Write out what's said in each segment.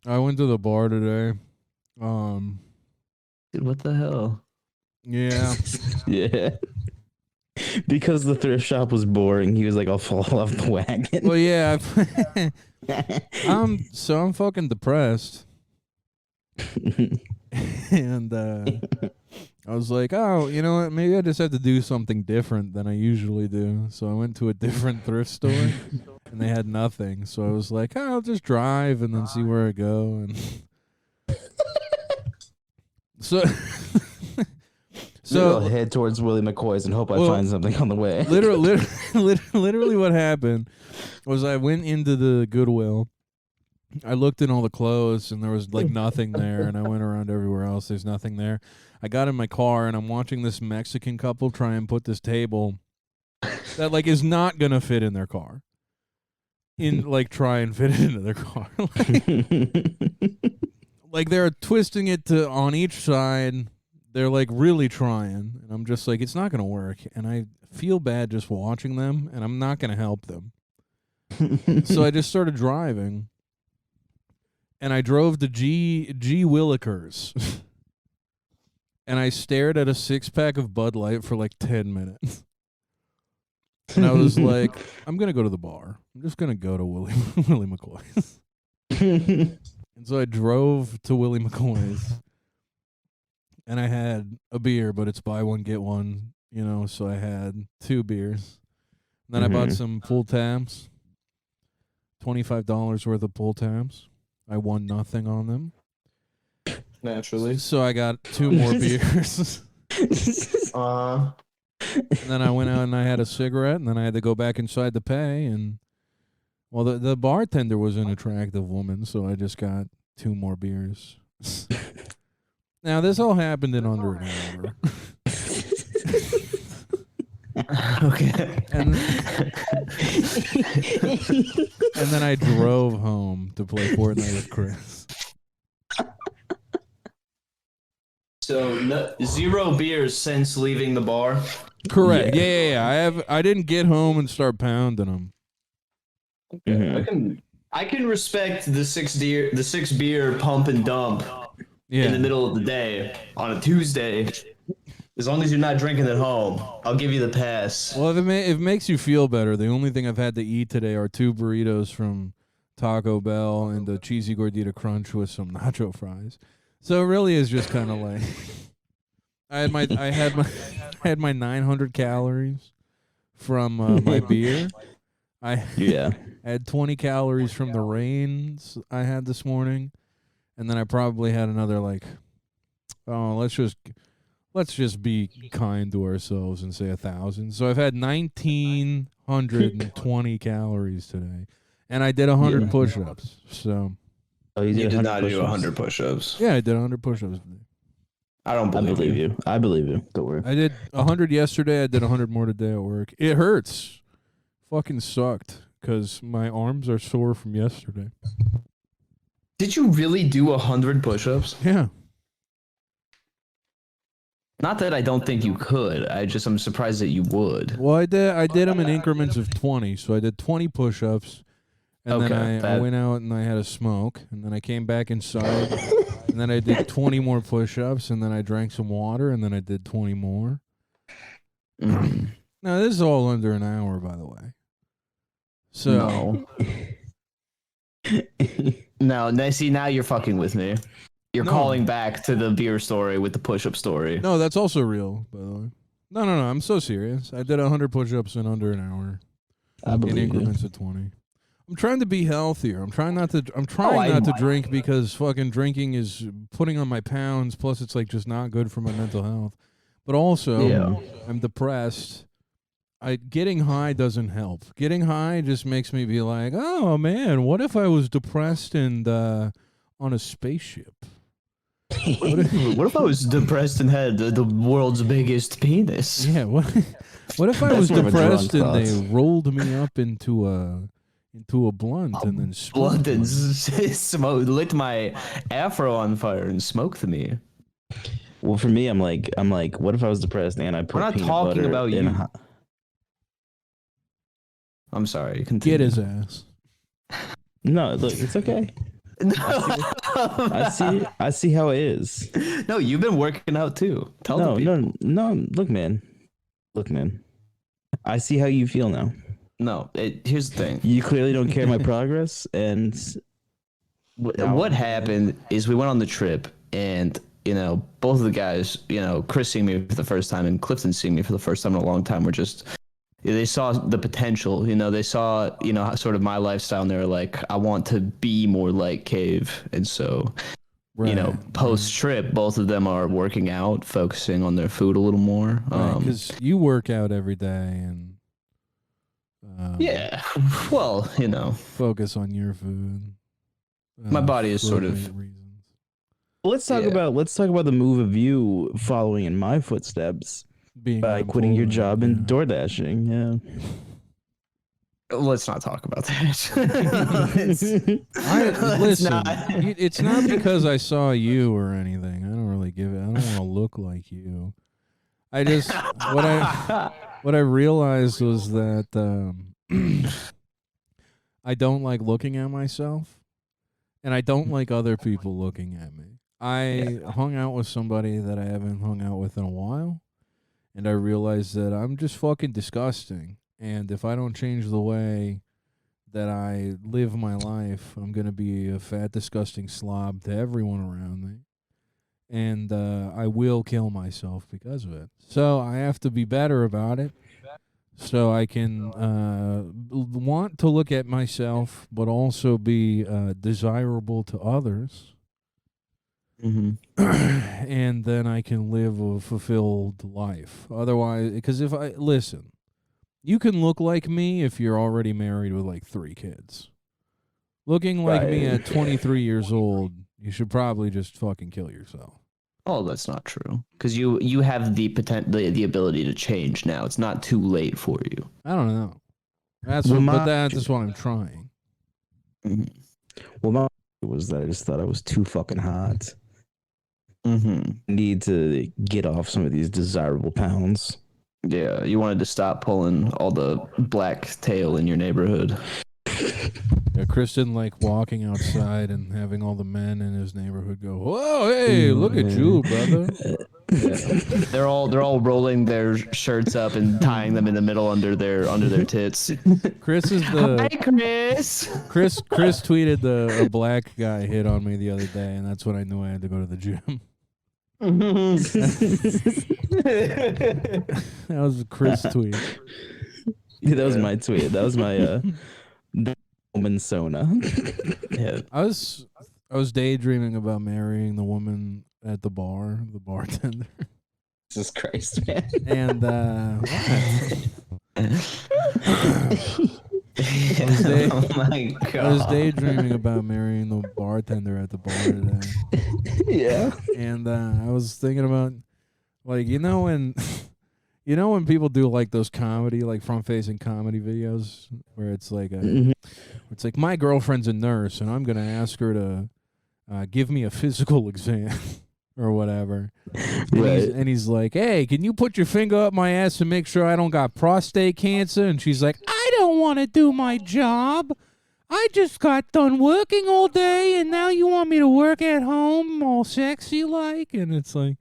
I went to the bar today. Um, Dude, what the hell? yeah. Yeah. Because the thrift shop was boring, he was like, I'll fall off the wagon. Well, yeah. I'm fucking depressed, and I was like, oh, you know what? Maybe I just have to do something different than I usually do. So I went to a different thrift store, and they had nothing. So I was like, oh, I'll just drive and then see where I go. And so, So I'll so head towards Willie McCoy's and hope I Well, find something on the way. literally, what happened was I went into the Goodwill. I looked in all the clothes and there was like nothing there, and I went around everywhere else. There's nothing there. I got in my car and I'm watching this Mexican couple try and put this table that like is not gonna fit in their car. Try and fit it into their car. Like they're twisting it to on each side. They're like really trying, and I'm just like, it's not gonna work. And I feel bad just watching them, and I'm not gonna help them. So I just started driving, and I drove to G Willikers, and I stared at a 6-pack of Bud Light for like 10 minutes. And I was like, I'm gonna go to the bar. I'm just gonna go to Willie McCoy's. And so I drove to Willie McCoy's. And I had a beer, but it's buy one, get one, so I had 2 beers. And then I bought some pull tabs, $25 worth of pull tabs. I won nothing on them. Naturally. So I got 2 more beers. And then I went out and I had a cigarette, and then I had to go back inside to pay. And, well, the bartender was an attractive woman, so I just got 2 more beers. Now, this all happened in under an hour. Okay. And then I drove home to play Fortnite with Chris. So 0 beers since leaving the bar. Correct. Yeah. I didn't get home and start pounding them. Okay. I can respect the 6 beer pump and dump in the middle of the day on a Tuesday. As long as you're not drinking at home, I'll give you the pass. Well, if it makes you feel better, the only thing I've had to eat today are 2 burritos from Taco Bell and a cheesy gordita crunch with some nacho fries. So it really is just kind of like I had my 900 calories from my beer. I had 20 calories from the rains I had this morning, and then I probably had another let's just be kind to ourselves and say 1,000. So I've had 1,920 calories today, and I did 100 push-ups. So you did not do 100 push-ups. Yeah, I did 100 push-ups today. I don't believe you. I believe you. Don't worry. I did 100 yesterday. I did 100 more today at work. It hurts. Fucking sucked because my arms are sore from yesterday. Did you really do 100 push-ups? Yeah. Not that I don't think you could. I'm surprised that you would. Well, I did them in increments of 20. So I did 20 push-ups, and then I went out and I had a smoke, and then I came back inside, and then I did 20 more push-ups, and then I drank some water, and then I did 20 more. Now, this is all under an hour, by the way. So No, see, now you're fucking with me. You're calling back to the beer story with the push-up story. No, that's also real, by the way. No, I'm so serious. I did 100 push-ups in under an hour. In increments of 20. I'm trying to be healthier. I'm trying not to drink because fucking drinking is putting on my pounds, plus it's like just not good for my mental health. But also, I'm depressed. Getting high doesn't help. Getting high just makes me be like, oh man, what if I was depressed and on a spaceship? What if I was depressed and had the world's biggest penis? Yeah, what if I was depressed and they rolled me up into a blunt and then blunt and lit my afro on fire and smoked me. Well, for me, I'm like, what if I was depressed and I put We're not peanut talking butter about in you. I'm sorry. Continue. Get his ass. No, look, it's okay. I see how it is. No, you've been working out too. Tell the people. No. Look, man. I see how you feel now. No, here's the thing. You clearly don't care my progress, and What happened is we went on the trip, and both of the guys, Chris seeing me for the first time and Clifton seeing me for the first time in a long time, were just they saw the potential. They saw sort of my lifestyle, and they were like, I want to be more like Cave, and so. Right. Post trip, both of them are working out, focusing on their food a little more. Because you work out every day and yeah, well, focus on your food. My body is for sort of. reasons. let's talk about the move of you following in my footsteps Being by quitting your unemployed, job and door dashing. Yeah. Let's not talk about that. Listen, it's not because I saw you or anything. I don't really give it. I don't want to look like you. I just what I realized was that I don't like looking at myself, and I don't like other people looking at me. I hung out with somebody that I haven't hung out with in a while, and I realized that I'm just fucking disgusting. And if I don't change the way that I live my life, I'm going to be a fat, disgusting slob to everyone around me. And I will kill myself because of it. So I have to be better about it so I can want to look at myself, but also be desirable to others. Mm-hmm. And then I can live a fulfilled life. Otherwise, because if I listen, you can look like me if you're already married with like 3 kids. Looking like me at 23 years old, you should probably just fucking kill yourself. Oh, that's not true. Because you have the the ability to change now. It's not too late for you. I don't know. That's Well, but that's what I'm trying. Mm-hmm. Well, my was that I just thought I was too fucking hot. Mm-hmm. Need to get off some of these desirable pounds. Yeah, you wanted to stop pulling all the black tail in your neighborhood. Yeah, Chris didn't like walking outside and having all the men in his neighborhood go, "Whoa, hey, look at you, brother." Yeah. They're all rolling their shirts up and tying them in the middle under their tits. Chris is the Hi, Chris. Chris tweeted a black guy hit on me the other day, and that's when I knew I had to go to the gym. That was a Chris tweet. Yeah, that was my tweet. That was my woman Sona. Yeah. I was daydreaming about marrying the woman at the bartender. Jesus Christ, man. And Oh my god. I was daydreaming about marrying the bartender at the bar today. Yeah. And I was thinking about, like, when people do like those comedy, like front-facing comedy videos, where it's like it's like, my girlfriend's a nurse and I'm gonna ask her to give me a physical exam or whatever. And he's like, "Hey, can you put your finger up my ass and make sure I don't got prostate cancer?" And she's like, "I don't want to do my job. I just got done working all day, and now you want me to work at home all sexy like?" And it's like,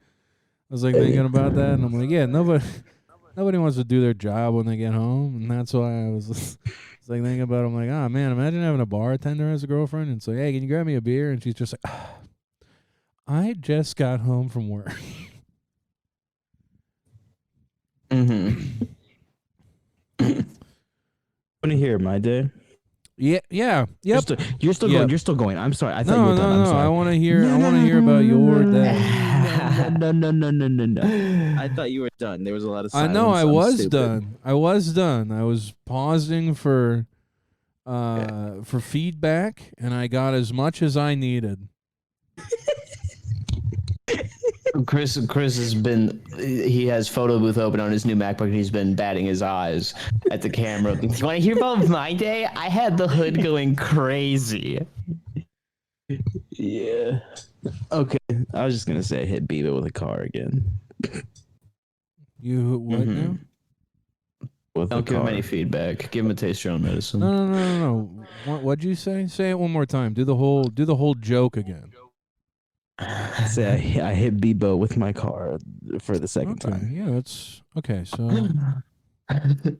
I was like thinking about that, and I'm like, yeah, nobody wants to do their job when they get home, and that's why I was like thinking about it. I'm like, oh man, imagine having a bartender as a girlfriend, and it's like, hey, can you grab me a beer? And she's just like, I just got home from work. Mm-hmm. Want to hear my day? Yeah, yep. You're still going. You're still going. I'm sorry. I thought you were done. I'm sorry. I want to hear. I want to hear about your day. No. I thought you were done. There was a lot of silence. I know. I was stupid. done. I was pausing for feedback, and I got as much as I needed. Chris has been, he has photo booth open on his new MacBook, and he's been batting his eyes at the camera. You want to hear about my day? I had the hood going crazy. Yeah. Okay. I was just gonna say I hit Beaver with a car again. You what now? with Don't the give him car. any feedback. Give him a taste your own medicine. No. What'd you say? Say it one more time. Do the whole joke again. Say I hit Bebo with my car for the second Okay, time. yeah, that's okay. So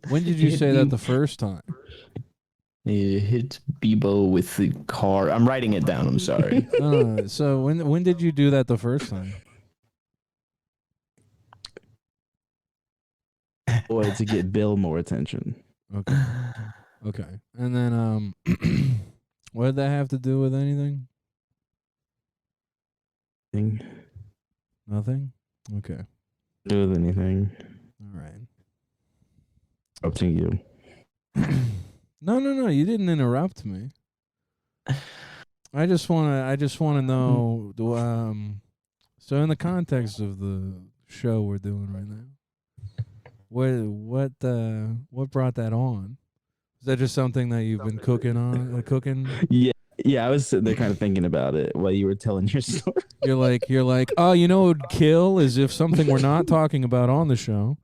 when did you say that the first time? He hit Bebo with the car. I'm writing it down. I'm sorry. No. So when did you do that the first time? Boy, to get Bill more attention. Okay. And then what did that have to do with anything? Thing. Nothing? Okay. Do with anything. All right. Up to you. No. You didn't interrupt me. I just wanna know. So in the context of the show we're doing right now, what brought that on? Is that just something that you've been cooking? Yeah. I was sitting there kind of thinking about it while you were telling your story. You're like, oh, you know what would kill is if something we're not talking about on the show,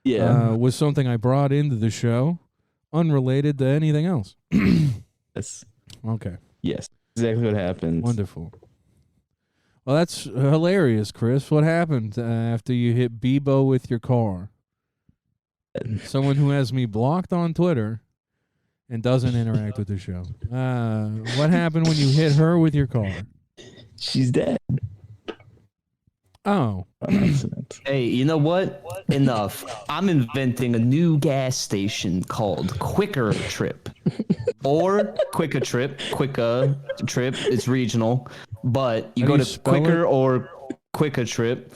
was something I brought into the show, unrelated to anything else. Yes. Okay. Yes. Exactly what happened. Wonderful. Well, that's hilarious, Chris. What happened after you hit Bebo with your car? Someone who has me blocked on Twitter and doesn't interact with the show. What happened when you hit her with your car? She's dead. Oh. Accident. Hey, you know what? Enough. I'm inventing a new gas station called Kwiker Trip. Or Quicka Trip. Quicka Trip. It's regional. But you How go do you to spell Quicker it? or Quicka Trip.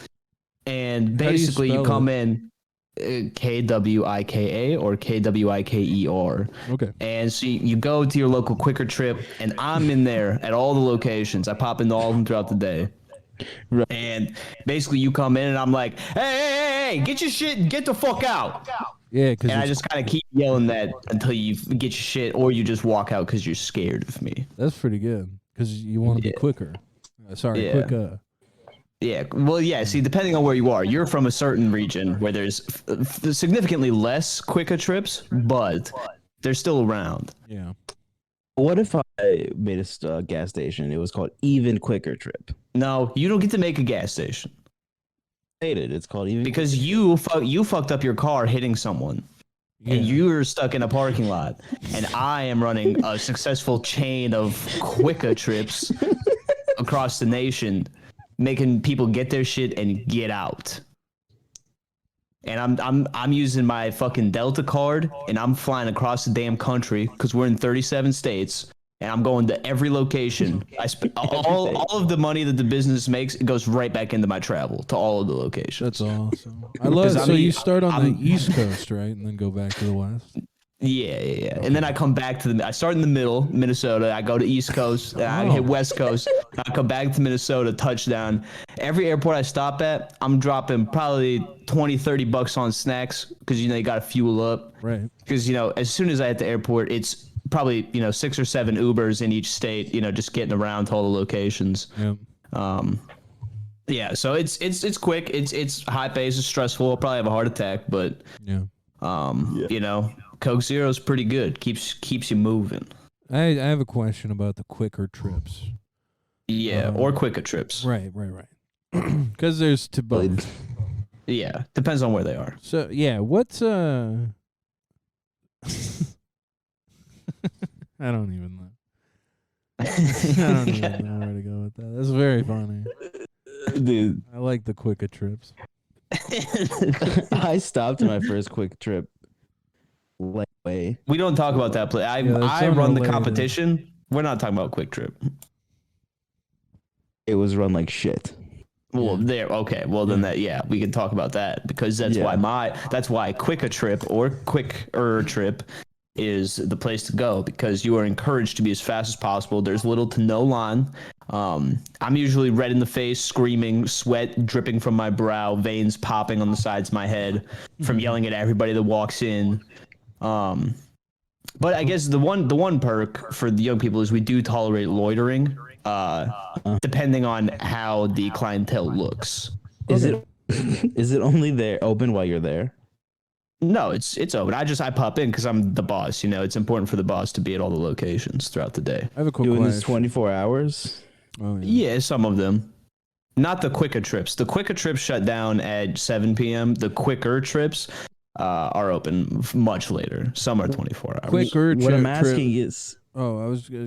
And How do you basically you spell come it? in Kwika or Kwiker. Okay. And so you go to your local Quicker Trip, and I'm in there at all the locations. I pop into all of them throughout the day. Right. And basically, you come in, and I'm like, hey, get your shit and get the fuck out. Yeah, because And I just kind of keep yelling that until you get your shit, or you just walk out because you're scared of me. that's pretty good. Because you want to be quicker. Yeah. Quicker. Yeah, well, yeah. See, depending on where you are, you're from a certain region where there's significantly less Quicka trips, but they're still around. Yeah. What if I made a gas station? It was called Even Quicker Trip. No, you don't get to make a gas station It's called Even because you fucked up your car hitting someone. Yeah. And you were stuck in a parking lot, and I am running a successful chain of Quicka trips across the nation, making people get their shit and get out. And I'm using my fucking Delta card, and I'm flying across the damn country because we're in 37 states, and I'm going to every location. I spend all of the money that the business makes, it goes right back into my travel to all of the locations. That's awesome. I love. So you start on the East Coast, right, and then go back to the West. Yeah. And then I come back to I start in the middle, Minnesota. I go to East Coast, and I hit West Coast. I come back to Minnesota, touchdown. Every airport I stop at, I'm dropping probably $20-$30 on snacks because you got to fuel up. Right. Because as soon as I hit the airport, it's probably 6 or 7 Ubers in each state. Just getting around to all the locations. Yeah. Yeah. So it's quick. It's high pace. It's stressful. I'll probably have a heart attack, but Yeah. Coke Zero is pretty good. Keeps you moving. I have a question about the quicker trips. Yeah, or Quicka trips. Right. Because there's to both. Yeah, depends on where they are. So yeah, what's I don't even know. I don't even know where to go with that. That's very funny. Dude, I like the quicker trips. I stopped my first quick trip. Way. We don't talk about that play. I that's run the unrelated. competition. We're not talking about Quick Trip. It was run like shit. Well, okay. Well, then we can talk about that because that's why Quicka Trip or Quicker Trip is the place to go because you are encouraged to be as fast as possible. There's little to no line. I'm usually red in the face, screaming, sweat dripping from my brow, veins popping on the sides of my head from yelling at everybody that walks in. But I guess the one perk for the young people is we do tolerate loitering, depending on how the clientele looks. Is it only there open while you're there? No, it's open. I pop in because I'm the boss. You know, it's important for the boss to be at all the locations throughout the day. I have a quick Doing question. this 24 hours. Oh, yeah. Yeah, some of them. Not the quicker trips. The quicker trips shut down at 7 p.m. The quicker trips are open much later. Some are 24 hours. Quicker What I'm trip. asking is,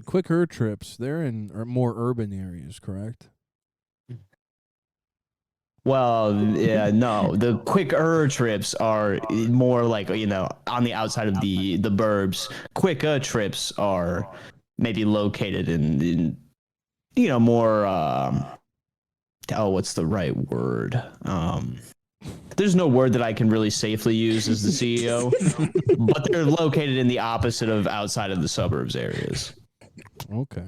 Quicker trips. They're in more urban areas, correct? Well, yeah, no. The quicker trips are more like, you know, on the outside of the burbs. Quicker trips are maybe located in you know, more what's the right word? There's no word that I can really safely use as the CEO, but they're located in the opposite of outside of the suburbs areas. Okay.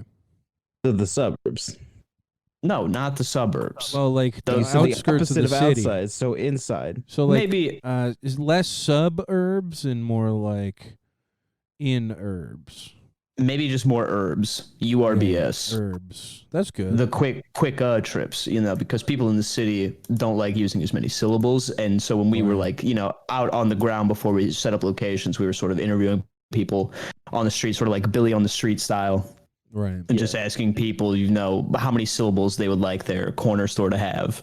the suburbs. No, not the suburbs. Well, like the So the outskirts of opposite the of city. outside, so inside. So like Maybe is less suburbs and more like in herbs. maybe just more herbs. URBS. Yeah, herbs. That's good. The quick trips, you know, because people in the city don't like using as many syllables, and so when we were like, you know, out on the ground before we set up locations, we were sort of interviewing people on the street, sort of like Billy on the Street style. Right. And just asking people, you know, how many syllables they would like their corner store to have.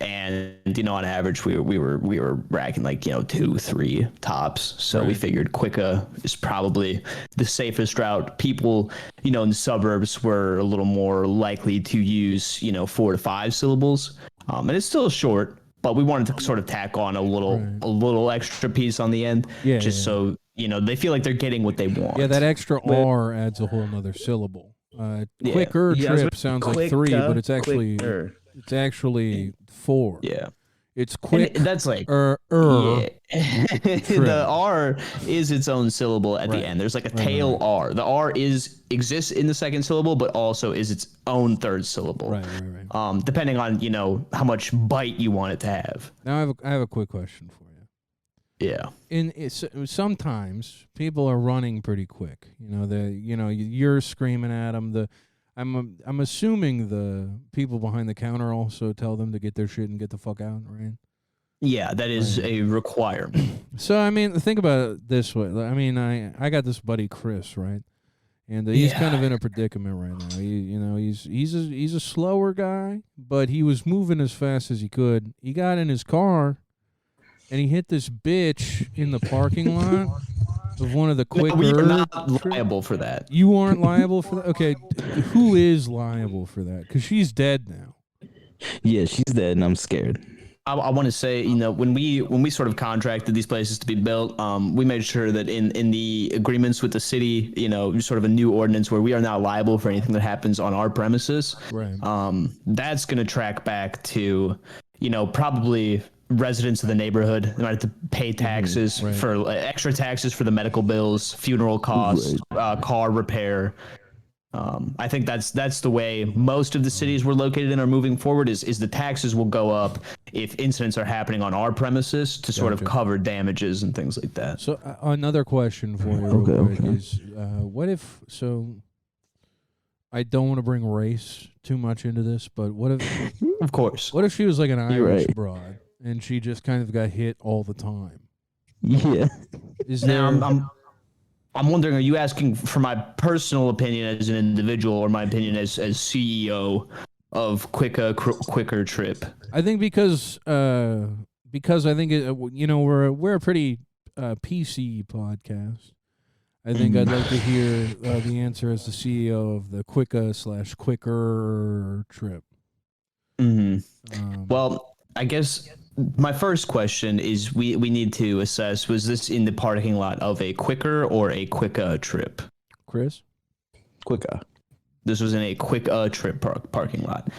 And you know, on average, we were racking like, you know, 2-3 tops. So we figured Quicka is probably the safest route. People, you know, in the suburbs were a little more likely to use, you know, 4 to 5 syllables. And it's still short, but we wanted to sort of tack on a little extra piece on the end, so you know they feel like they're getting what they want. Yeah, that extra R adds a whole nother syllable. Quicker trip sounds like 3, but it's actually it's actually 4. Yeah. It's quick. And that's like Yeah. The R is its own syllable at the end. There's like a tail R. The R exists in the second syllable, but also is its own third syllable. Right. Depending on, you know, how much bite you want it to have. Now I have a quick question for you. Yeah. Sometimes people are running pretty quick. You know, you're screaming at them. I'm assuming the people behind the counter also tell them to get their shit and get the fuck out, right? Yeah, that is a requirement. So I mean, think about it this way. I mean, I got this buddy Chris, right? And he's kind of in a predicament right now. He's a slower guy, but he was moving as fast as he could. He got in his car, and he hit this bitch in the parking lot of one of the quicker. We are not liable for that. You aren't liable for that? Okay, who is liable for that? Because she's dead now. Yeah, she's dead, and I'm scared. I want to say, you know, when we sort of contracted these places to be built, we made sure that in the agreements with the city, you know, sort of a new ordinance where we are not liable for anything that happens on our premises. Right. That's going to track back to, you know, probably residents of the neighborhood. They might have to pay taxes for extra taxes for the medical bills, funeral costs, car repair. I think that's the way most of the cities we're located in are moving forward. Is the taxes will go up if incidents are happening on our premises to sort of cover damages and things like that. So another question for you, real quick, is what if? So I don't want to bring race too much into this, but what if? Of course. What if she was like an Irish broad and she just kind of got hit all the time? Yeah. Is there? Now, I'm wondering, are you asking for my personal opinion as an individual or my opinion as CEO of Quicker Trip? I think because I think you know we're a pretty PC podcast. I think I'd like to hear the answer as the CEO of the Quicker Trip. Well, I guess my first question is we need to assess, was this in the parking lot of a Quicker or a Quicka Trip? Chris? Quicka. This was in a Quicka Trip parking lot.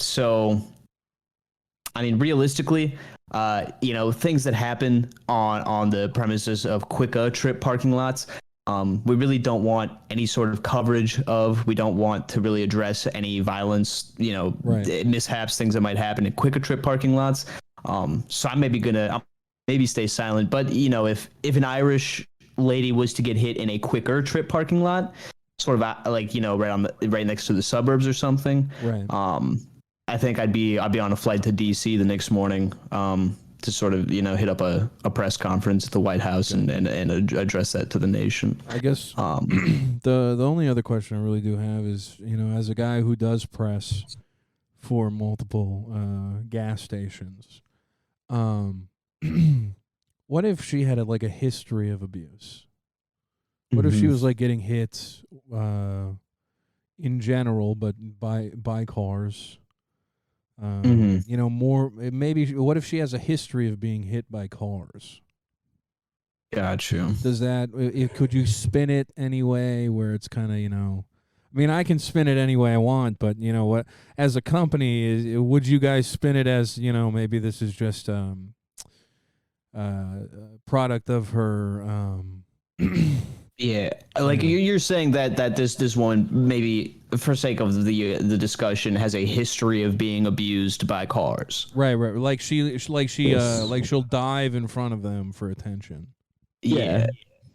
So, I mean, realistically, you know, things that happen on the premises of Quicka Trip parking lots, we really don't want any sort of coverage of. We don't want to really address any violence, you know, mishaps, things that might happen in Quicker Trip parking lots. So I'm maybe stay silent. But you know, if an Irish lady was to get hit in a Quicker Trip parking lot, sort of like, you know, right next to the suburbs or something, I think I'd be on a flight to DC the next morning. to sort of hit up a press conference at the White House and address that to the nation. I guess the only other question I really do have is, as a guy who does press for multiple gas stations, what if she had a history of abuse? What if she was getting hit in general, but by cars? More maybe. What if she has a history of being hit by cars? Got you. Does that? Could you spin it anyway where it's kind of I mean, I can spin it any way I want, but what? As a company, would you guys spin it as maybe this is just product of her? Yeah, you're saying that this woman, maybe for sake of the discussion, has a history of being abused by cars. Right. Like she'll dive in front of them for attention. Yeah.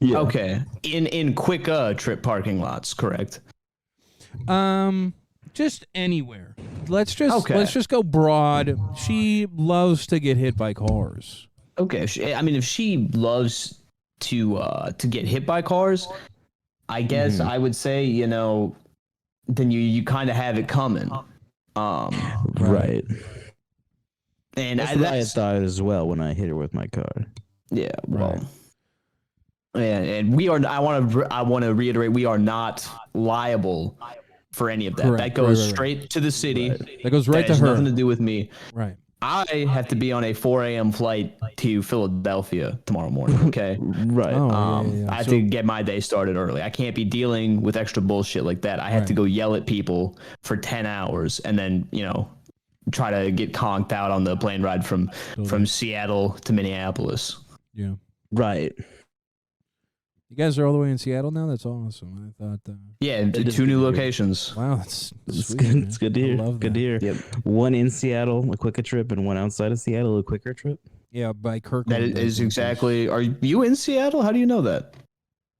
Okay. In quick trip parking lots, correct? Just anywhere. Let's just go broad. She loves to get hit by cars. Okay. If she loves to get hit by cars, I guess I would say then you kind of have it coming. Right. And that's what I had thought as well when I hit her with my car. Yeah. Well. Right. And we are. I want to reiterate, we are not liable for any of that. Correct. That goes straight to the city. Right. That goes right to has her. Nothing to do with me. Right. I have to be on a 4 a.m. flight to Philadelphia tomorrow morning. Okay. Right. I have to get my day started early. I can't be dealing with extra bullshit like that. I have to go yell at people for 10 hours and then, try to get conked out on the plane ride from Seattle to Minneapolis. Yeah. Right. You guys are all the way in Seattle now? That's awesome. I thought. Yeah, two new locations. Wow, that's sweet, good. man. It's good to hear. Good to hear. Yep. One in Seattle, a quicker trip, and one outside of Seattle, a quicker trip. Yeah, by Kirkland. That is exactly. Are you in Seattle? How do you know that?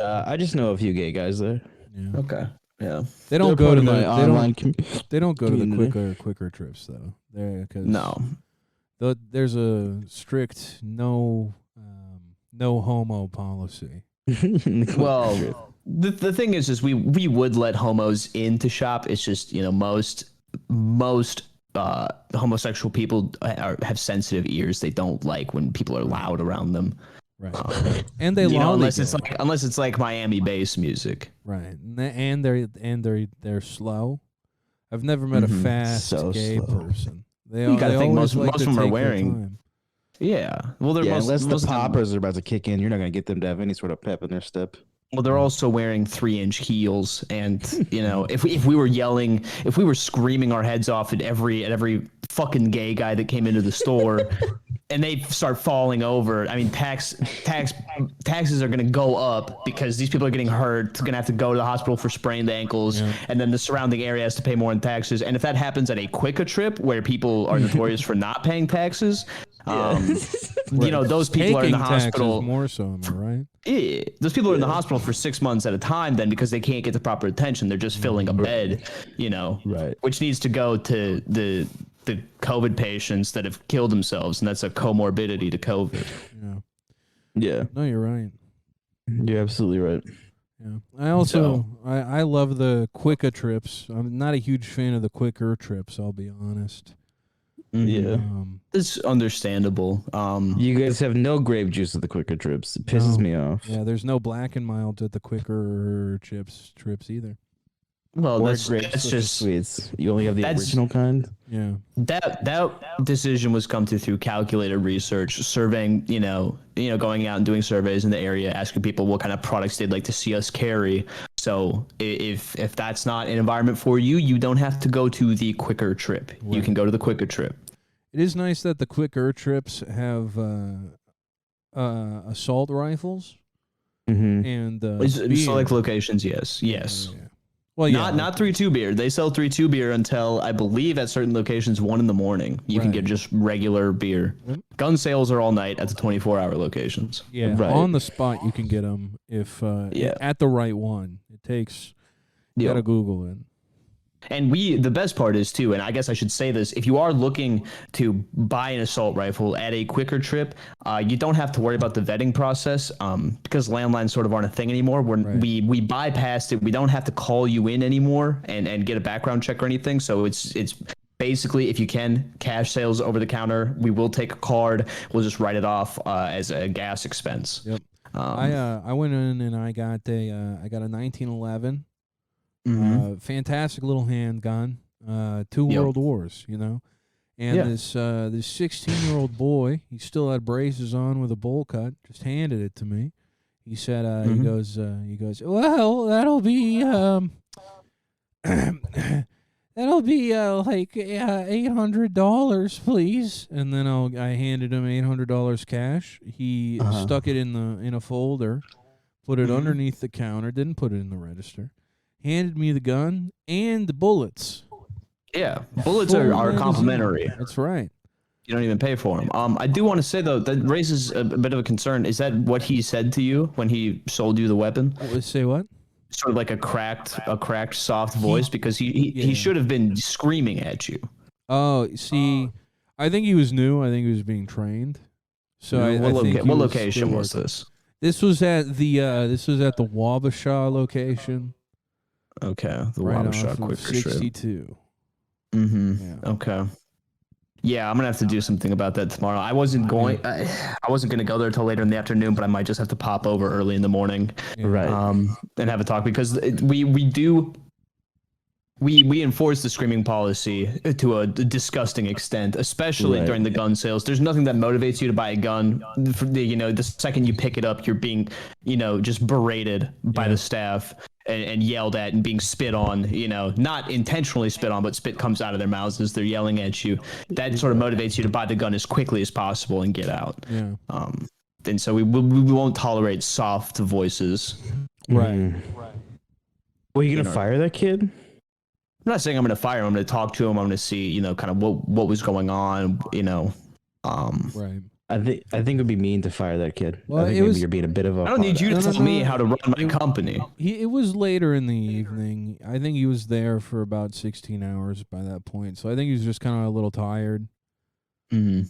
I just know a few gay guys there. Yeah. Okay. Yeah. They don't They're go to part of the my online they don't go to the community. quicker trips though. No. There's a strict no homo policy. Well, the thing is we would let homos in to shop. It's just most homosexual people have sensitive ears. They don't like when people are loud around them. Right. And they unless it's like Miami bass music. Right. And they're slow. I've never met a fast gay person. You gotta think most like of them are wearing. time. Yeah. Well, they're unless the most of them- poppers are about to kick in, you're not gonna get them to have any sort of pep in their step. Well, they're also wearing 3-inch heels, and if we were yelling, if we were screaming our heads off at every fucking gay guy that came into the store, and they start falling over, I mean, taxes are gonna go up because these people are getting hurt, gonna have to go to the hospital for sprained ankles, and then the surrounding area has to pay more in taxes. And if that happens at a quicker trip where people are notorious for not paying taxes, those people are in the hospital more so, am I right? Yeah, those people are in the hospital for 6 months at a time then because they can't get the proper attention. They're just filling a bed, right, which needs to go to the COVID patients that have killed themselves, and that's a comorbidity to COVID. Yeah. No, you're right. You're absolutely right. Yeah. I also I love the quicker trips. I'm not a huge fan of the quicker trips, I'll be honest. Yeah. It's understandable. You guys have no grape juice at the quicker trips. It pisses me off. Yeah, there's no black and mild at the quicker trips either. Well, Or that's grapes with just sweets. You only have the original kind. Yeah. That decision was come to through calculated research, surveying, going out and doing surveys in the area, asking people what kind of products they'd like to see us carry. So if that's not an environment for you, you don't have to go to the quicker trip. Right. You can go to the quicker trip. It is nice that the quicker trips have assault rifles and select locations. Yes. Yeah. Well, yeah, not 3-2 beer. They sell 3-2 beer until I believe at certain locations 1 in.the.morning. You can get just regular beer. Gun sales are all night at the 24-hour locations. Yeah, on the spot you can get them if at the right one. It takes. You gotta Google it. And the best part is too, and I guess I should say this: if you are looking to buy an assault rifle at a quicker trip, you don't have to worry about the vetting process, because landlines sort of aren't a thing anymore. We bypassed it. We don't have to call you in anymore and get a background check or anything. So it's basically, if you can, cash sales over the counter. We will take a card. We'll just write it off as a gas expense. Yep. I went in and I got a 1911. Fantastic little handgun. 2 World Wars, you know. And this 16-year-old boy, he still had braces on with a bowl cut, just handed it to me. He said, he goes, well, that'll be like $800, please. And then I handed him $800 cash. He stuck it in a folder, put it underneath the counter, didn't put it in the register. Handed me the gun and the bullets. Yeah, bullets are complimentary. That's right. You don't even pay for them. I do want to say though, that raises a bit of a concern. Is that what he said to you when he sold you the weapon? Say what? Sort of like a cracked, soft voice, because he should have been screaming at you. Oh, see, I think he was new. I think he was being trained. So what location was this? This was at the Wabasha location. Okay, the right Wabasha off quicker of strip. 62. Yeah. Okay. Yeah, I'm gonna have to do something about that tomorrow. I wasn't going to go there till later in the afternoon, but I might just have to pop over early in the morning, Right? and have a talk, because we enforce the screaming policy to a disgusting extent, especially during the gun sales. There's nothing that motivates you to buy a gun. The second you pick it up, you're being, just berated by the staff and yelled at and being spit on, not intentionally spit on, but spit comes out of their mouths as they're yelling at you. That sort of motivates you to buy the gun as quickly as possible and get out. Yeah. And so we won't tolerate soft voices. Right. Well, you gonna fire that kid? I'm not saying I'm going to fire him. I'm going to talk to him. I'm going to see, kind of what was going on, Right. I think it would be mean to fire that kid. Well, I think maybe you're being a bit of a. I don't need you to tell me how to run my company. It was later in the evening. I think he was there for about 16 hours by that point. So I think he was just kind of a little tired. I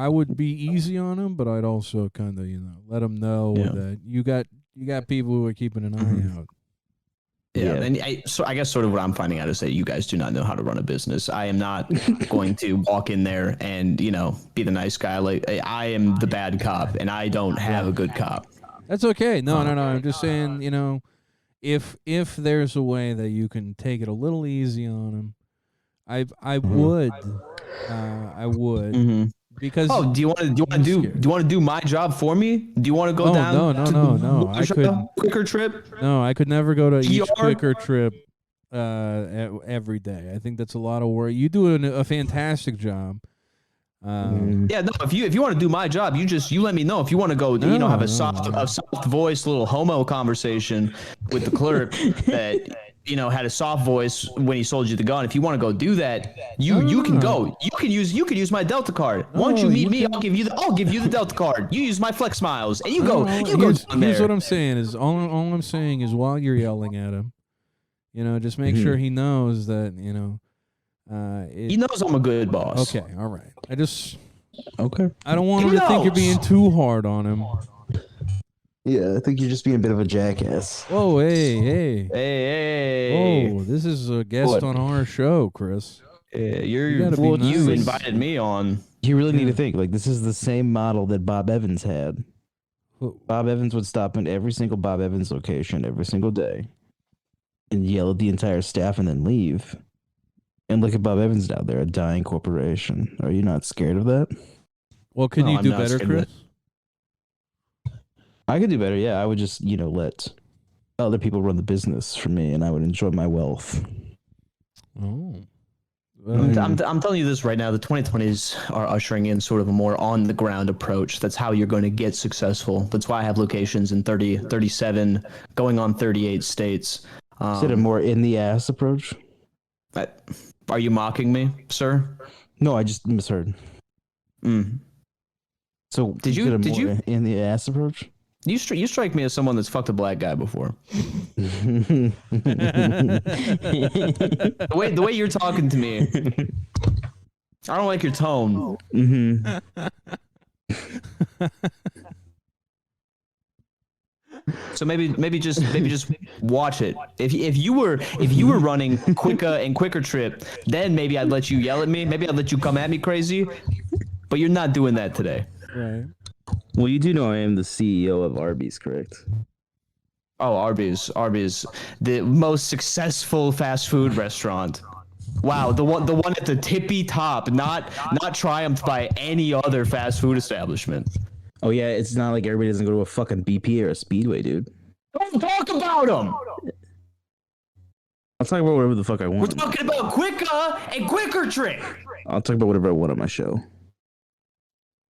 would be easy on him, but I'd also kind of, let him know that you got people who are keeping an eye out. Yeah, and I guess sort of what I'm finding out is that you guys do not know how to run a business. I am not going to walk in there and, be the nice guy. Like, I am the bad cop, and I don't have a good cop. That's okay. No. I'm just saying, if there's a way that you can take it a little easy on him, I would. Because do you want to do my job for me? Do you want to go down? No. I could quicker trip. No, I could never go to each quicker trip every day. I think that's a lot of work. You do a fantastic job. Yeah, no. If you want to do my job, you let me know. If you want to go, have a soft voice, little homo conversation with the clerk that. Had a soft voice when he sold you the gun. If you want to go do that, you can go. You can use my Delta card. Once you meet me, I'll give you the Delta card. You use my Flex Miles, and you go. Here's what I'm saying is all I'm saying is while you're yelling at him, just make sure he knows that he knows I'm a good boss. Okay, all right. I don't Okay. want him to think you're being too hard on him. Yeah, I think you're just being a bit of a jackass. Whoa, hey. Hey. Oh, this is a guest on our show, Chris. You nice. invited me on. You really need to think. Like, this is the same model that Bob Evans had. Bob Evans would stop in every single Bob Evans location every single day and yell at the entire staff and then leave. And look at Bob Evans now. They're a dying corporation. Are you not scared of that? Well, can you do better, Chris? I could do better, yeah. I would just, let other people run the business for me, and I would enjoy my wealth. Oh. I'm telling you this right now. The 2020s are ushering in sort of a more on-the-ground approach. That's how you're going to get successful. That's why I have locations in 30, 37, going on 38 states. Is it a more in-the-ass approach? Are you mocking me, sir? No, I just misheard. So, did you in-the-ass approach? You strike me as someone that's fucked a black guy before. The way you're talking to me, I don't like your tone. So maybe just watch it. If you were running Kwiker and Kwiker Trip, then maybe I'd let you yell at me. Maybe I'd let you come at me crazy. But you're not doing that today. Right. Well, you do know I am the CEO of Arby's, correct? Oh, Arby's, the most successful fast food restaurant. Wow, the one at the tippy top, not triumphed by any other fast food establishment. Oh yeah, it's not like everybody doesn't go to a fucking BP or a Speedway, dude. Don't talk about them. I'll talk about whatever the fuck I want. We're talking about Kwiker and Kwiker Trip. I'll talk about whatever I want on my show.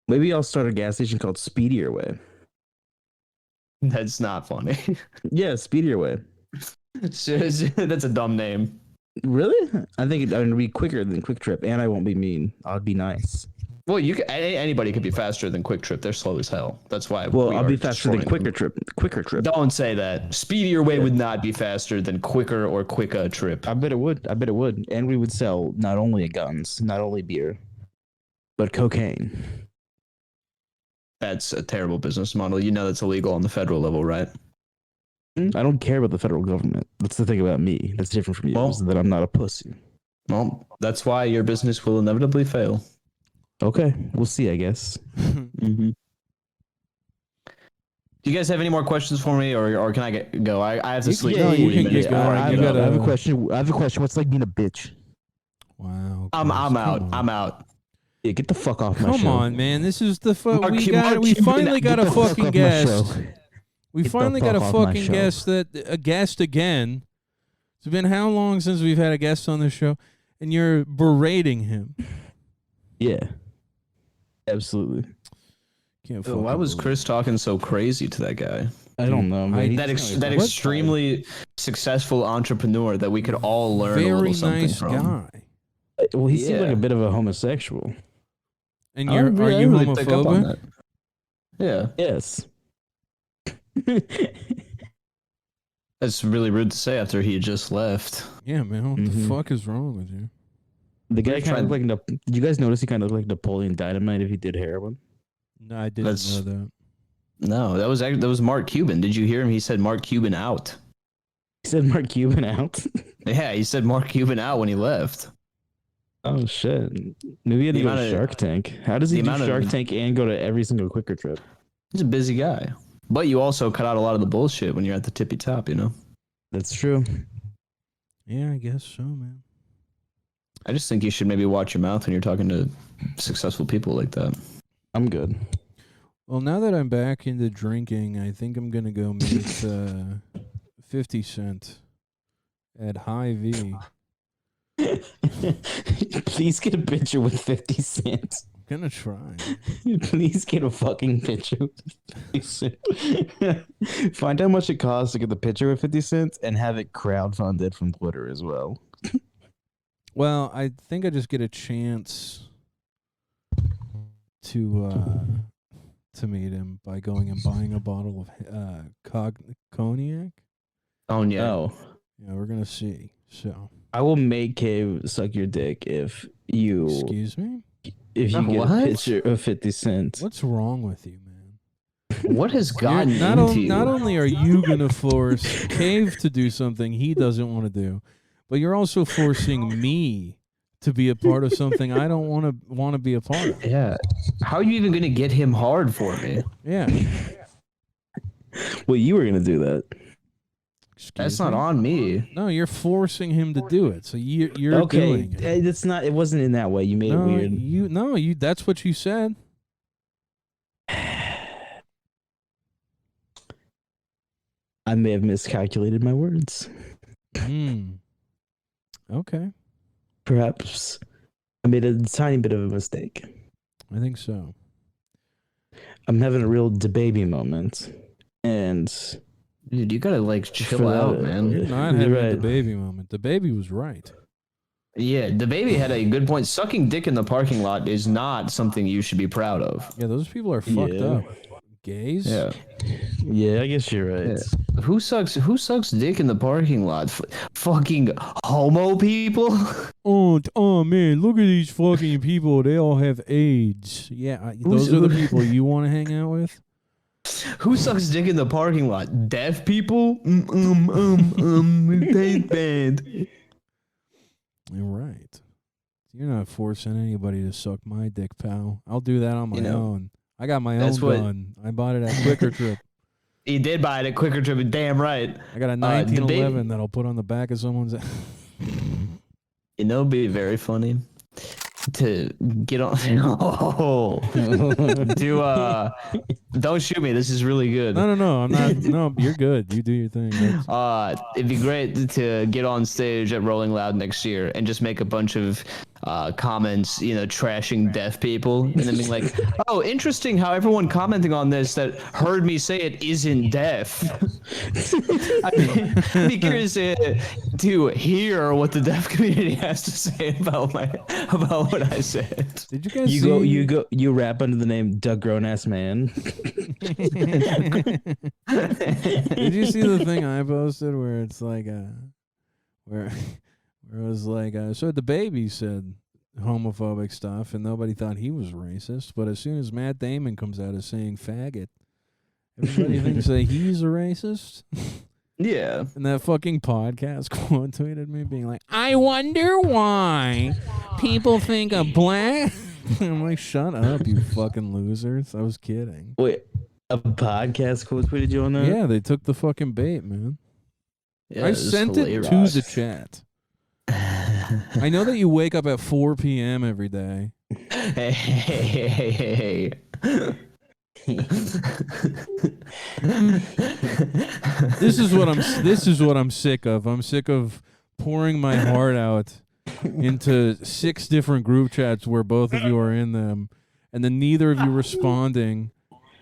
Maybe I'll start a gas station called Speedier Way. That's not funny. Yeah, Speedier Way. That's a dumb name. Really? I think I'm gonna be quicker than Quick Trip, and I won't be mean. I'll be nice. Well, anybody could be faster than Quick Trip. They're slow as hell. That's why. Well, I'll be faster than Quicker Trip. Quicker Trip. Don't say that. Speedier Way would not be faster than Kwiker or Kwiker Trip. I bet it would. And we would sell not only guns, not only beer, but cocaine. That's a terrible business model. You know that's illegal on the federal level, right? I don't care about the federal government. That's the thing about me. That's different from you. Well, is that I'm not a pussy. Well, that's why your business will inevitably fail. Okay, we'll see, I guess. Mm-hmm. Do you guys have any more questions for me, or can I go? I have to sleep. No, you can get going. I have a question. What's it like being a bitch? Wow. I'm out. I'm out. Yeah, get the fuck off my show. Come on, man. This is the We finally got a fucking guest. We Get the finally got a fuck off my fucking show. guest again. It's been how long since we've had a guest on this show, and you're berating him? Yeah, absolutely. Can't. Why was Chris talking so crazy to that guy? I don't know, man. That extremely successful entrepreneur that we could all learn a little something nice from. guy. Well, he seemed like a bit of a homosexual. And are you homophobic? Yeah. Yes. That's really rude to say after he just left. Yeah, man. What the fuck is wrong with you? The guy kind of looked like. Did you guys notice he kind of looked like Napoleon Dynamite if he did heroin? No, I didn't know that. No, that was Mark Cuban. Did you hear him? He said Mark Cuban out. He said Mark Cuban out? Yeah, he said Mark Cuban out when he left. Oh, shit. Maybe he had to go to Shark Tank. How does he do Shark Tank and go to every single Kwiker Trip? He's a busy guy. But you also cut out a lot of the bullshit when you're at the tippy top, you know? That's true. Yeah, I guess so, man. I just think you should maybe watch your mouth when you're talking to successful people like that. I'm good. Well, now that I'm back into drinking, I think I'm going to go meet 50 Cent at High V. Please get a picture with 50 Cent. I'm going to try. Please get a fucking picture with 50 Cent. Find how much it costs to get the picture with 50 Cent and have it crowdfunded from Twitter as well. Well, I think I just get a chance to meet him by going and buying a bottle of cognac. Oh, yeah. Oh. Yeah, we're going to see. So I will make Cave suck your dick if you... Excuse me? If you get a picture of 50 Cent. What's wrong with you, man? What has gotten into you? Not only are you going to force Cave to do something he doesn't want to do, but you're also forcing me to be a part of something I don't want to be a part of. Yeah. How are you even going to get him hard for me? Yeah. Well, you were going to do that. That's not on me. No, you're forcing him to do it. So you're doing it. It's not. It wasn't in that way. You made it weird. That's what you said. I may have miscalculated my words. Okay. Perhaps I made a tiny bit of a mistake. I think so. I'm having a real DeBaby moment, and dude, you gotta chill out, man. You're not having the baby moment. The baby was right. Yeah, the baby had a good point. Sucking dick in the parking lot is not something you should be proud of. Yeah, those people are fucked up. Gays? Yeah. Yeah, I guess you're right. Yeah. Who sucks dick in the parking lot? Fucking homo people? Oh man, look at these fucking people. They all have AIDS. Yeah, those are the people you want to hang out with? Who sucks dick in the parking lot? Deaf people? Paint band. You're right. You're not forcing anybody to suck my dick, pal. I'll do that on my own. I got my own gun. I bought it at Quicker Trip. He did buy it at Quicker Trip, damn right. I got a 1911 that I'll put on the back of someone's. You know, it'd be very funny to get on. Don't shoot me. This is really good. No, I'm not. No, you're good. You do your thing. It'd be great to get on stage at Rolling Loud next year and just make a bunch of comments, trashing deaf people, and then being like, "Oh, interesting how everyone commenting on this that heard me say it isn't deaf." I'd be curious to hear what the deaf community has to say about what I said. Did you guys see? You rap under the name Doug Grown Ass Man. Did you see the thing I posted where it's like where it was like so the baby said homophobic stuff and nobody thought he was racist, but as soon as Matt Damon comes out as saying faggot, everybody thinks that he's a racist. Yeah. And that fucking podcast quote tweeted me being like, I wonder why people think a black. I'm like, shut up, you fucking losers. I was kidding. Wait, a podcast quote tweeted you on that? Yeah, they took the fuking bait, man. Yeah, I sent it to the chat. I know that you wake up at 4 p.m. every day. Hey. This is what I'm sick of. I'm sick of pouring my heart out into 6 different group chats where both of you are in them, and then neither of you responding.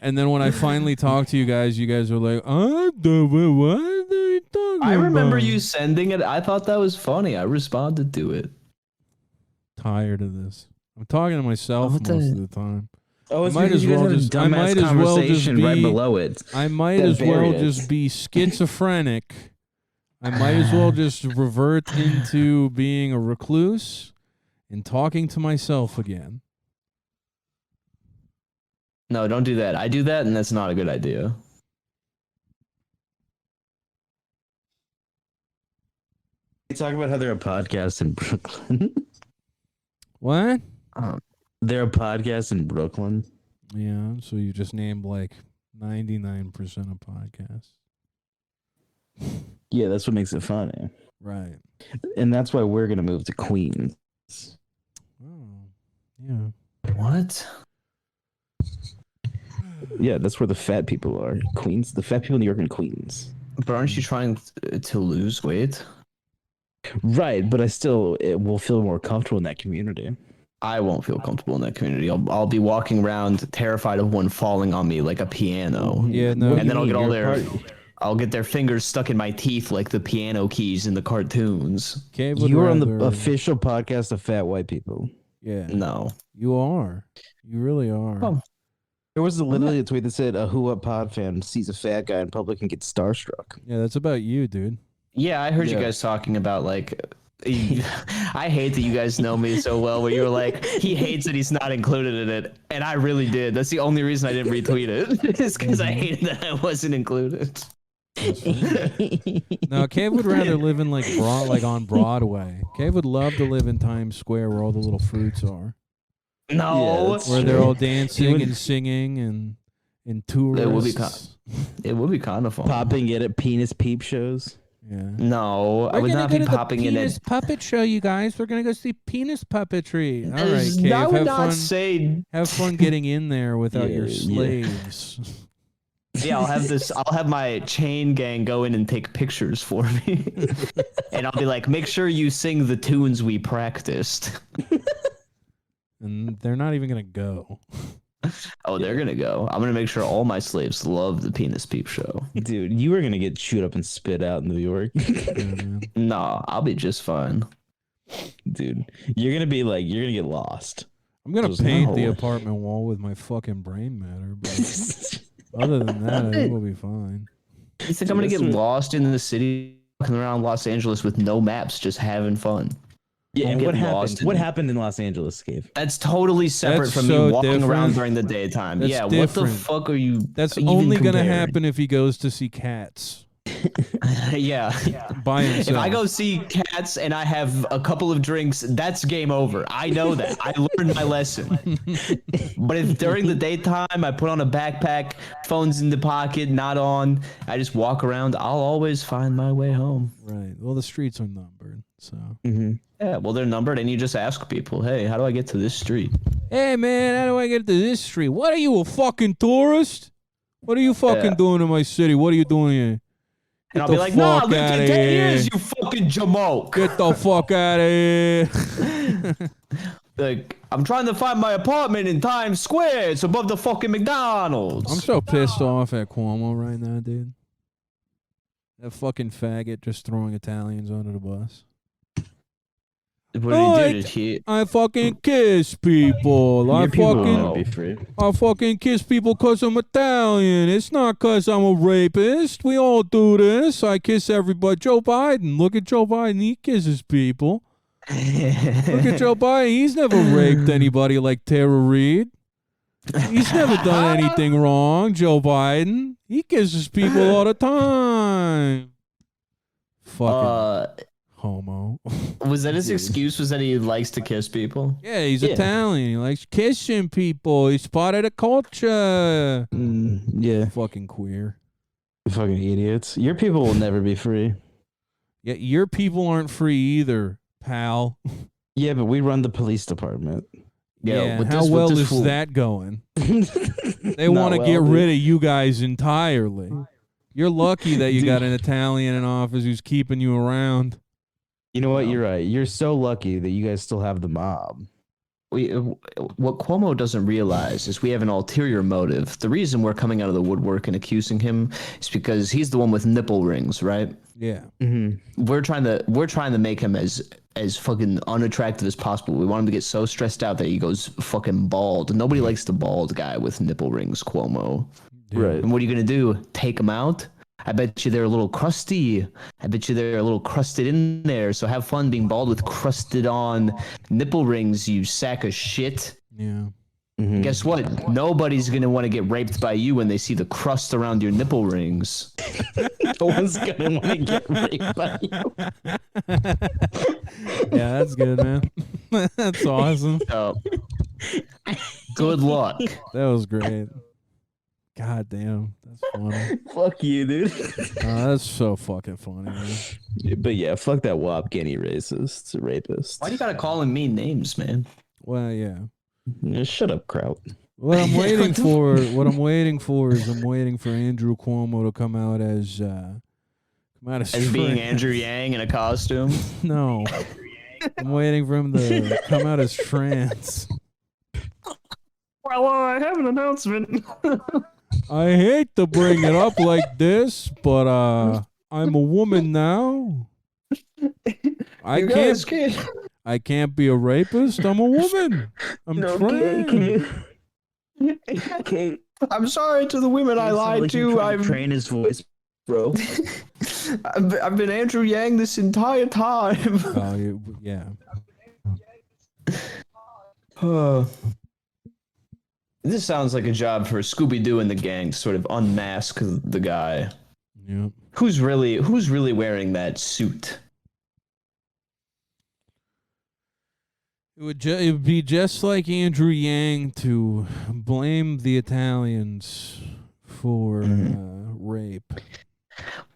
And then when I finally talk to you guys are like, what are you talking I remember about? you sending it. I thought that was funny. I responded to it. Tired of this. I'm talking to myself most of the time. Oh, it's I might because as you guys well have a just. I dumbass might as well just conversation be right below it. I might that as well buried it. just be schizophrenic. I might as well just revert into being a recluse and talking to myself again. No, don't do that. I do that, and that's not a good idea. They talk about how they're a podcast in Brooklyn. What? They're a podcast in Brooklyn. Yeah, so you just named like 99% of podcasts. Yeah, that's what makes it funny. Right. And that's why we're going to move to Queens. Oh, yeah. What? Yeah, that's where the fat people are. Queens. The fat people in New York and Queens. But aren't you trying to lose weight? Right, but I still will feel more comfortable in that community. I won't feel comfortable in that community. I'll be walking around terrified of one falling on me like a piano. Yeah, no. And then I'll get their fingers stuck in my teeth like the piano keys in the cartoons. You are on the official podcast of fat white people. Yeah. No. You are. You really are. Oh. There was literally a tweet that said a Who Up Pod fan sees a fat guy in public and gets starstruck. Yeah, that's about you, dude. Yeah, I heard you guys talking about like I hate that you guys know me so well where you were like, he hates that he's not included in it. And I really did. That's the only reason I didn't retweet it. Is because I hated that I wasn't included. No, Cave would rather live in like on Broadway. Cave would love to live in Times Square where all the little fruits are. No. Yeah, where they're all dancing and singing and tourists. It would be kind of fun. Popping in at penis peep shows. Yeah. No, I would not be popping in Penis puppet show, you guys. We're gonna go see penis puppetry. All right, Cave. I would not say. Have fun getting in there without your slaves. Yeah, I'll have my chain gang go in and take pictures for me, and I'll be like, make sure you sing the tunes we practiced. And they're not even gonna go. Oh, they're gonna go. I'm gonna make sure all my slaves love the penis peep show. Dude, you are gonna get chewed up and spit out in New York. No, I'll be just fine. Dude, you're gonna get lost. I'm gonna paint the apartment wall with my fucking brain matter. But Other than that, I think we'll be fine. You think I'm gonna get lost in the city, walking around Los Angeles with no maps, just having fun? Yeah, and what happened? lost in- What happened in Los Angeles, Cave? That's totally separate That's from so me walking around different. during the daytime. That's yeah, different. what the fuck are you? That's even only gonna comparing? happen if he goes to see cats Yeah. by himself. If I go see cats and I have a couple of drinks, that's game over. I know that. I learned my lesson. But if during the daytime I put on a backpack, phone's in the pocket, not on, I just walk around, I'll always find my way home. Right. Well, the streets are numbered, so. Yeah, well, they're numbered, and you just ask people, hey, how do I get to this street? Hey, man, how do I get to this street? What are you, a fucking tourist? What are you fucking doing in my city? What are you doing here? And I'll be like, nah, live for 10 years, you fucking jamoke. Get the fuck out of here. Like, I'm trying to find my apartment in Times Square. It's above the fucking McDonald's. I'm so pissed off at Cuomo right now, dude. That fucking faggot just throwing Italians under the bus. What did he do? I fucking kiss people. I fucking kiss people because I'm Italian. It's not because I'm a rapist. We all do this. I kiss everybody. Joe Biden. Look at Joe Biden. He kisses people. Look at Joe Biden. He's never raped anybody like Tara Reid. He's never done anything wrong, Joe Biden. He kisses people all the time. Fucking homo. Was that his excuse? Was that he likes to kiss people? Yeah, he's Italian. He likes kissing people. He's part of the culture. Yeah. Fucking queer. Fucking idiots. Your people will never be free. Yeah, your people aren't free either, pal. Yeah, but we run the police department. Yeah, how well is that going? They want to get rid of you guys entirely. You're lucky that you got an Italian in office who's keeping you around. You know what? You're right. You're so lucky that you guys still have the mob. What Cuomo doesn't realize is we have an ulterior motive. The reason we're coming out of the woodwork and accusing him is because he's the one with nipple rings, right? Yeah. Mm-hmm. We're trying to make him as fucking unattractive as possible. We want him to get so stressed out that he goes fucking bald. Nobody likes the bald guy with nipple rings, Cuomo. Right. And what are you gonna do? Take him out? I bet you they're a little crusty. I bet you they're a little crusted in there. So have fun being bald with crusted on nipple rings, you sack of shit. Yeah. Mm-hmm. Guess what? Nobody's going to want to get raped by you when they see the crust around your nipple rings. No one's going to want to get raped by you. Yeah, that's good, man. That's awesome. So, good luck. That was great. God damn, that's funny. Fuck you, dude. That's so fucking funny, man. But yeah, fuck that Wop Kenny racist, rapist. Why do you got to call him mean names, man? Well, yeah. Shut up, Kraut. What I'm waiting for is I'm waiting for Andrew Cuomo to come out as being Andrew Yang in a costume. No, I'm waiting for him to come out as trans. Well, I have an announcement. I hate to bring it up like this, but I'm a woman now. I can't be a rapist. I'm a woman. I'm trans. I'm sorry to the women I lied to. I've trained his voice, bro. I've been Andrew Yang this entire time. Oh, yeah. This sounds like a job for Scooby-Doo and the gang to sort of unmask the guy. Yeah. Who's really wearing that suit? It would be just like Andrew Yang to blame the Italians for rape.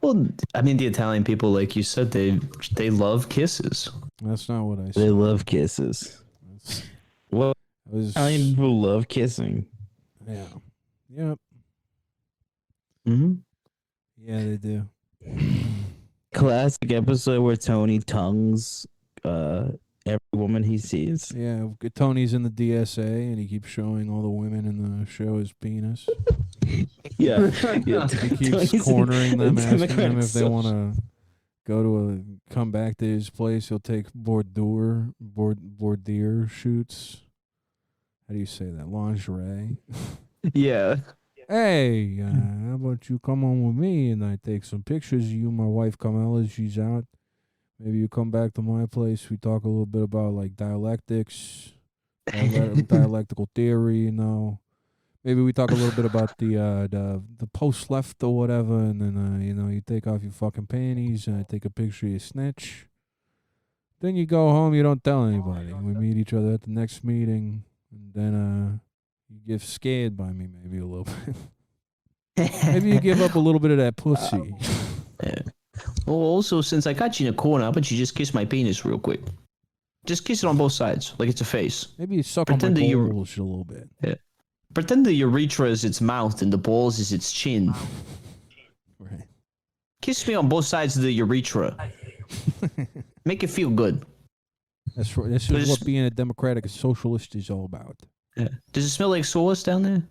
Well, I mean, the Italian people, like you said, they love kisses. That's not what I said. They love kisses. What? Italian people love kissing. Yeah. Yep. Mm-hmm. Yeah, they do. Classic episode where Tony tongues every woman he sees. Yeah, Tony's in the DSA and he keeps showing all the women in the show his penis. Yeah. He keeps cornering them, asking them if they want to come back to his place. He'll take boudoir shoots. How do you say that? Lingerie. Yeah. Hey, how about you come on with me and I take some pictures of you and my wife Carmela, she's out. Maybe you come back to my place. We talk a little bit about like dialectics, dialectical theory, you know. Maybe we talk a little bit about the post left or whatever, and then you know, you take off your fucking panties and I take a picture of your snitch. Then you go home, you don't tell anybody. We meet each other at the next meeting, and then you get scared by me maybe a little bit. Maybe you give up a little bit of that pussy. Yeah. Well, also, since I got you in a corner, how about you just kiss my penis real quick? Just kiss it on both sides, like it's a face. Maybe you suck Pretend on my that balls a little bit. Yeah. Pretend the urethra is its mouth and the balls is its chin. Right. Kiss me on both sides of the urethra. Make it feel good. This is what being a democratic socialist is all about. Yeah. Does it smell like sauce down there?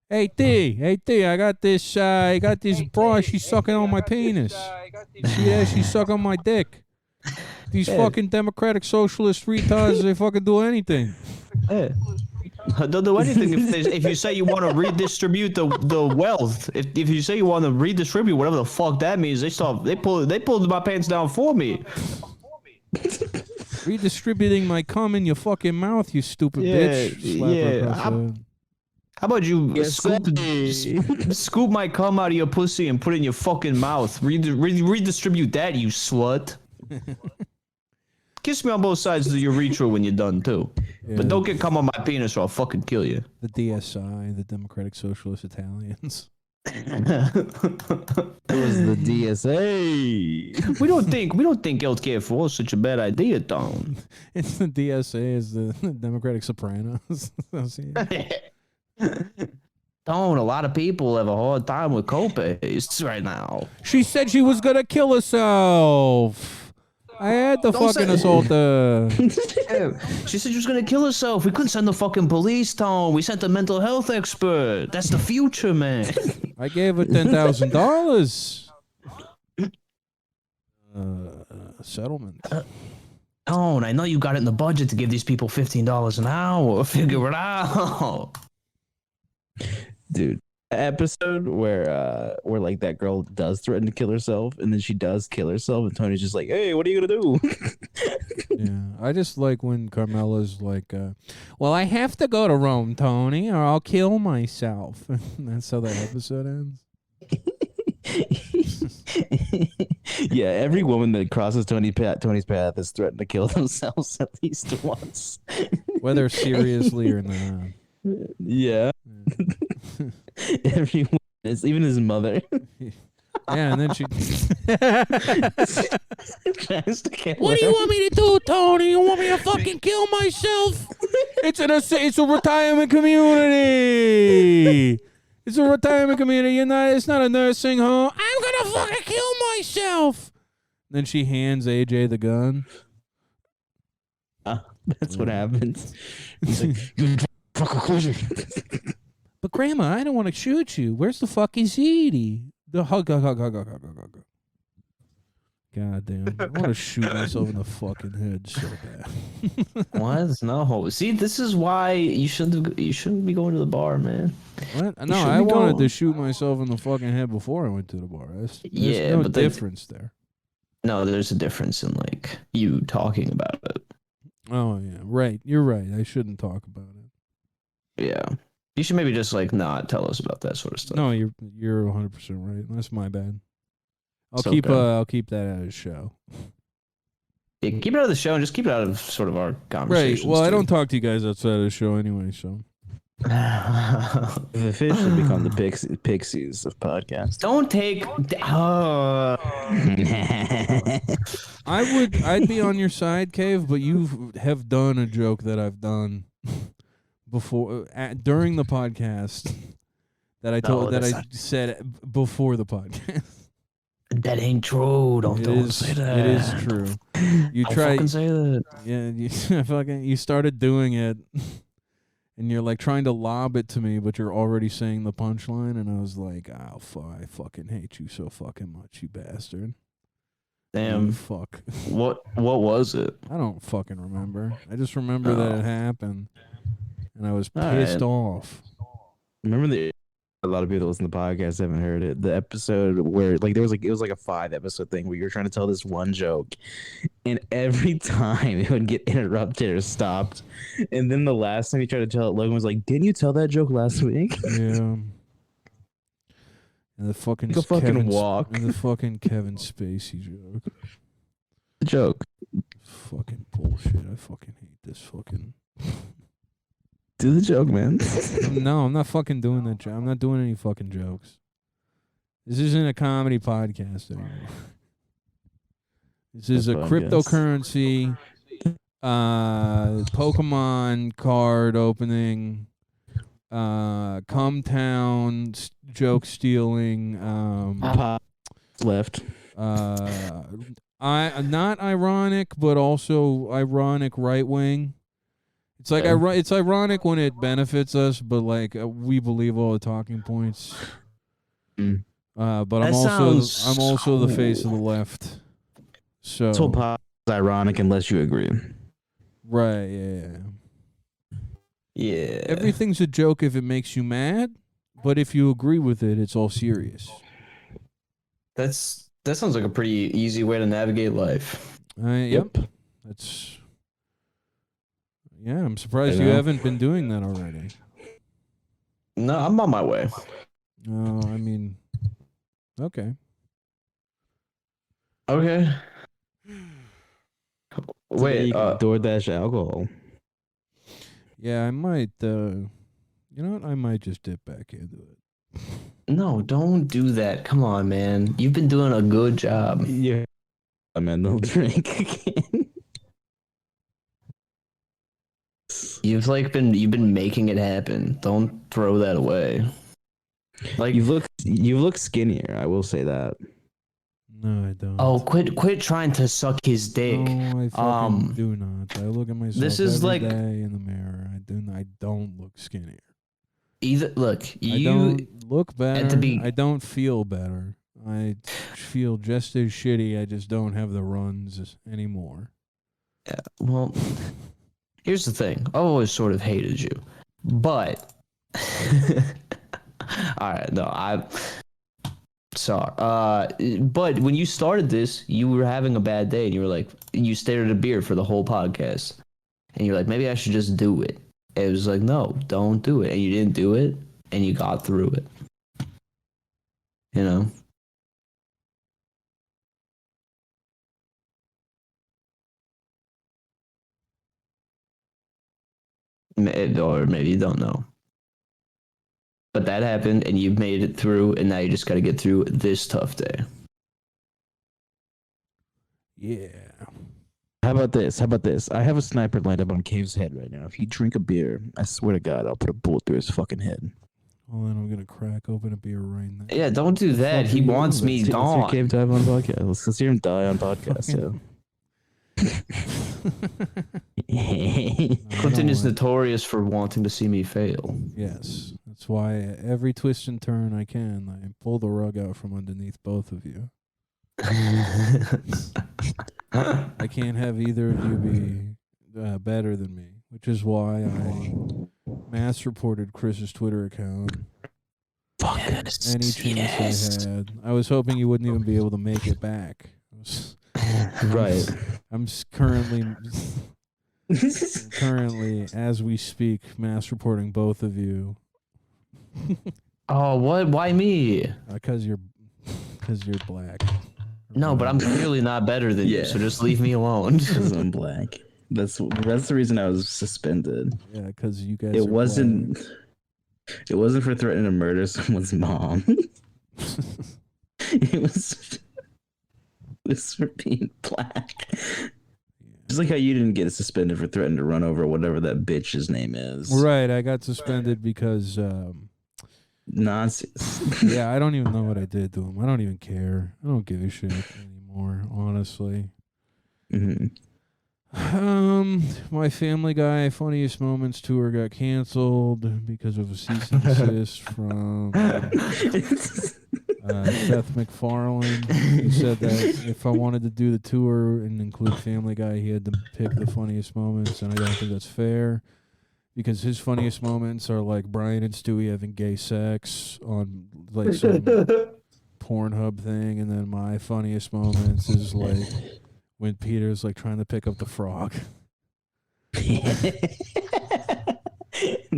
Hey T, I got this bra. She's sucking on my penis. See that? She's sucking on my dick. These fucking democratic socialist retards, they fucking do anything. Yeah. They'll do anything if you say you want to redistribute the wealth. If you say you want to redistribute whatever the fuck that means, they pulled my pants down for me. Redistributing my cum in your fucking mouth, you stupid bitch. Slap her across the head. How about you scoop my cum out of your pussy and put it in your fucking mouth? Redistribute that, you slut. Kiss me on both sides of the urethra when you're done, too. Yeah, but don't get cum on my penis or I'll fucking kill you. The DSI, the Democratic Socialist Italians. It was the DSA. We don't think healthcare for us is such a bad idea, Tom. It's the DSA, is the Democratic Sopranos. Don't. A lot of people have a hard time with copays right now. She said she was gonna kill herself. I had to fucking assault her. She said she was gonna kill herself. We couldn't send the fucking police, Tom. We sent a mental health expert. That's the future, man. I gave her $10,000. Settlement. Oh, and I know you got it in the budget to give these people $15 an hour. Figure it out. Dude, episode where like that girl does threaten to kill herself and then she does kill herself and Tony's just like, hey, what are you gonna do? Yeah, I just like when Carmela's like, well, I have to go to Rome, Tony, or I'll kill myself. That's how that episode ends. Yeah, every woman that crosses Tony's path is threatened to kill themselves at least once. Whether seriously or not. Yeah. Everyone, even his mother. Yeah, and then she tries to kill What do you want me to do, Tony? You want me to fucking kill myself? It's a retirement community. It's a retirement community. It's not a nursing home. I'm gonna fucking kill myself. Then she hands AJ the gun. That's what happens. He's like, you fucking closer. But Grandma, I don't want to shoot you. Where's the fuck is Edie? The hug. God damn. I want to shoot myself in the fucking head so bad. What? No. See, this is why you shouldn't be going to the bar, man. What? No, I wanted to shoot myself in the fucking head before I went to the bar. There's no difference there. No, there's a difference in like you talking about it. Oh yeah, right. You're right. I shouldn't talk about it. Yeah. You should maybe just like not tell us about that sort of stuff. No, you're 100% right. That's my bad. I'll keep that out of the show. Yeah, keep it out of the show and just keep it out of sort of our conversations. Right. Well, I don't talk to you guys outside of the show anyway, so. We've officially become the pixies of podcasts. Don't take. I'd be on your side, Cave, but you have done a joke that I've done before during the podcast that I said before the podcast. That ain't true. Don't say that. It is true. You try fucking say that. Yeah, you started doing it, and you're like trying to lob it to me, but you're already saying the punchline, and I was like, "Oh, I fucking hate you so fucking much, you bastard." Damn. Fuck. What was it? I don't fucking remember. I just remember that it happened, and I was pissed off. Remember the A lot of people that listen to the podcast haven't heard it. The episode where it was like a 5 episode thing where you were trying to tell this one joke, and every time it would get interrupted or stopped. And then the last time you tried to tell it, Logan was like, "Didn't you tell that joke last week?" Yeah. And the fucking Take a fucking walk. And the fucking Kevin Spacey joke. Joke. Fucking bullshit. I fucking hate this fucking. Do the joke, man. No, I'm not fucking doing that joke. I'm not doing any fucking jokes. This isn't a comedy podcast anymore. This is a cryptocurrency, Pokemon card opening, Cumtown joke stealing. Left. Not ironic, but also ironic right wing. It's like it's ironic when it benefits us, but like we believe all the talking points. But I'm also the face of the left. So this whole pod is ironic unless you agree. Right? Yeah. Yeah. Everything's a joke if it makes you mad, but if you agree with it, it's all serious. That sounds like a pretty easy way to navigate life. Yep. That's. Yeah, I'm surprised you haven't been doing that already. No, I'm on my way. No, I mean, okay. Okay. Wait, DoorDash alcohol. Yeah, I might. You know what? I might just dip back into it. no, don't do that. Come on, man. You've been doing a good job. Yeah. Man, don't drink again. You've been making it happen. Don't throw that away. Like you look skinnier. I will say that. No, I don't. Oh, quit trying to suck his dick. No, I fucking do not. I look at myself This is every like day in the mirror. I don't look skinnier. I don't look better. at the I don't feel better. I feel just as shitty. I just don't have the runs anymore. Yeah, well, here's the thing. I've always sort of hated you, but all right, no, sorry. But when you started this, you were having a bad day, and you were like, you stared at a beer for the whole podcast, and you're like, maybe I should just do it. And it was like, no, don't do it, and you didn't do it, and you got through it. You know. Or maybe you don't know. But that happened, and you've made it through, and now you just got to get through this tough day. Yeah. How about this? I have a sniper lined up on Cave's head right now. If you drink a beer, I swear to God, I'll put a bullet through his fucking head. Well, then I'm gonna crack open a beer right now. Yeah, don't do that. He wants me gone. Let's hear Cave die on podcast. Let's hear him die on podcast. Clinton is notorious for wanting to see me fail. Yes, that's why every twist and turn I can, I pull the rug out from underneath both of you. I can't have either of you be better than me, which is why I mass reported Chris's Twitter account. Any chance I had. I was hoping you wouldn't even be able to make it back. Right. I'm currently, as we speak, mass reporting both of you. Oh, what? Why me? Because you're black. No, but I'm clearly not better than you, so just leave me alone. Because I'm black. That's the reason I was suspended. Yeah, because you guys. It wasn't for threatening to murder someone's mom. It was for being black. Just like how you didn't get suspended for threatening to run over whatever that bitch's name is. Right, I got suspended because nonsense. Yeah, I don't even know what I did to him. I don't even care. I don't give a shit anymore, honestly. Mm-hmm. My Family Guy Funniest Moments tour got canceled because of a cease and desist from Seth MacFarlane. He said that if I wanted to do the tour and include Family Guy, he had to pick the funniest moments, and I don't think that's fair. because his funniest moments are like Brian and Stewie having gay sex on like some Pornhub thing, and then my funniest moments is like when Peter's like trying to pick up the frog.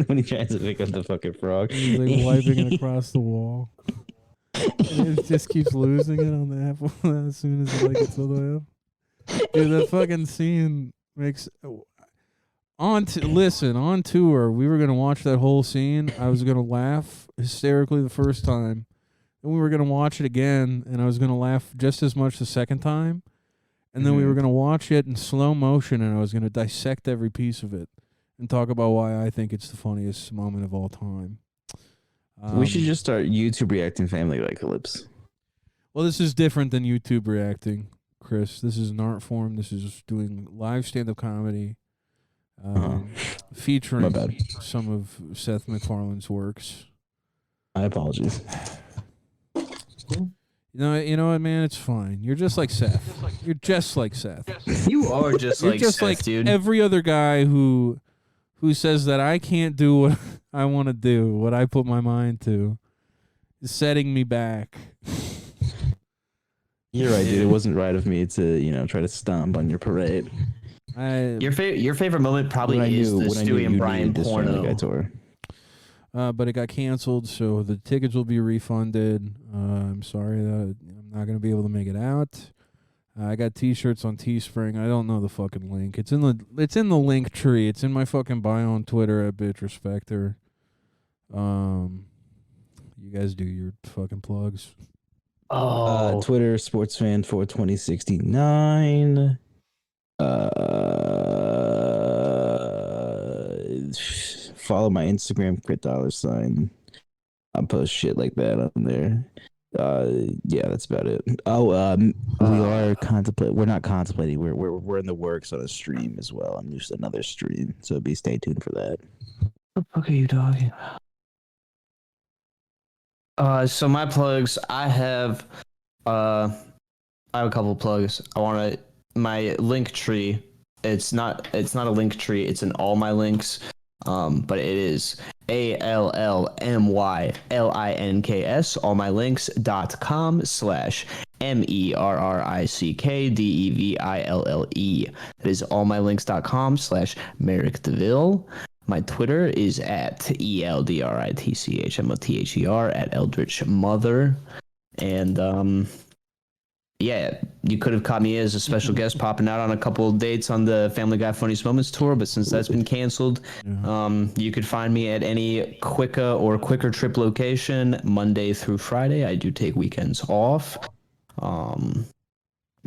When he tries to pick up the fucking frog, He's like wiping it across the wall. And it just keeps losing it on the apple as soon as it like gets all the way up. Dude, that fucking scene makes on tour, we were gonna watch that whole scene. I was gonna laugh hysterically the first time. Then we were gonna watch it again, and I was gonna laugh just as much the second time. And then we were gonna watch it in slow motion, and I was gonna dissect every piece of it and talk about why I think it's the funniest moment of all time. We should just start YouTube reacting Family Guy clips. Well, this is different than YouTube reacting, Chris. This is an art form. This is doing live stand-up comedy, featuring some of Seth MacFarlane's works. I apologize. You know what, man? It's fine. You're just like Seth. You're just like Seth. You are just You're like just Seth, like dude. every other guy who says that I can't do what I want to do, what I put my mind to, is setting me back. You're right, dude. It wasn't right of me to, try to stomp on your parade. Your favorite moment probably is the Stewie and Brian porno. Tour. But it got canceled, so the tickets will be refunded. I'm sorry that I'm not going to be able to make it out. I got T-shirts on Teespring. I don't know the fucking link. It's in the link tree. It's in my fucking bio on Twitter at BitchRespecter. You guys do your fucking plugs. Twitter sportsfan42069. Follow my Instagram $. I post shit like that on there. Yeah, that's about it. We are contemplating. We're not contemplating. We're in the works on a stream as well. On just another stream, so stay tuned for that. What the fuck are you talking about? So my plugs, I have a couple of plugs. My link tree. It's not a link tree. It's in all my links. But it is ALLMYLINKS, allmylinks.com/MERRICKDEVILLE. That is allmylinks.com/Merrick DeVille. My Twitter is at ELDRITCHMOTHER at Eldritch Mother. And yeah, you could have caught me as a special guest popping out on a couple of dates on the Family Guy Funniest Moments tour, but since that's been canceled, you could find me at any Kwiker or Kwiker Trip location Monday through Friday. I do take weekends off.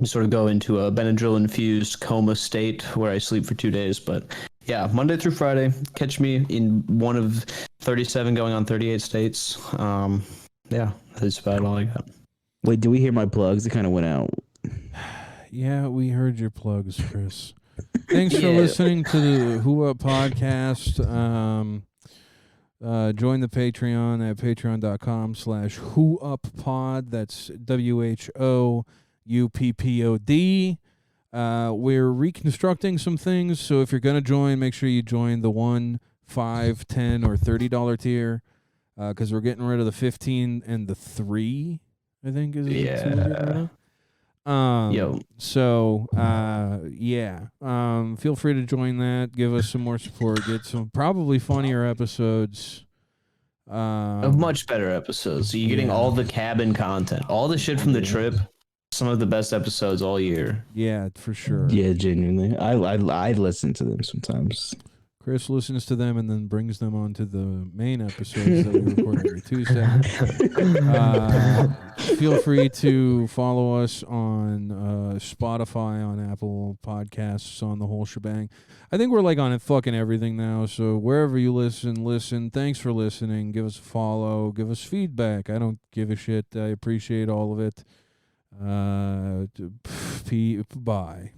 Sort of go into a Benadryl-infused coma state where I sleep for 2 days, but yeah, Monday through Friday, catch me in one of 37 going on 38 states. Yeah, that's about all I got. Wait, do we hear my plugs? It kind of went out. Yeah, we heard your plugs, Chris. Thanks for listening to the Who Up podcast. Join the Patreon at patreon.com/whouppod. That's WHOUPPOD. We're reconstructing some things, so if you're going to join, make sure you join the $1, $5, $10, or $30 tier, because we're getting rid of the 15 and the 3. I think is So feel free to join that. Give us some more support. Get some probably funnier episodes. Much better episodes. So you're getting all the cabin content, all the shit from the trip. Some of the best episodes all year. Yeah, for sure. Yeah, genuinely. I listen to them sometimes. Chris listens to them and then brings them onto the main episodes that we record every Tuesday. Feel free to follow us on Spotify, on Apple Podcasts, on the whole shebang. I think we're like on fucking everything now. So wherever you listen. Thanks for listening. Give us a follow. Give us feedback. I don't give a shit. I appreciate all of it. Bye.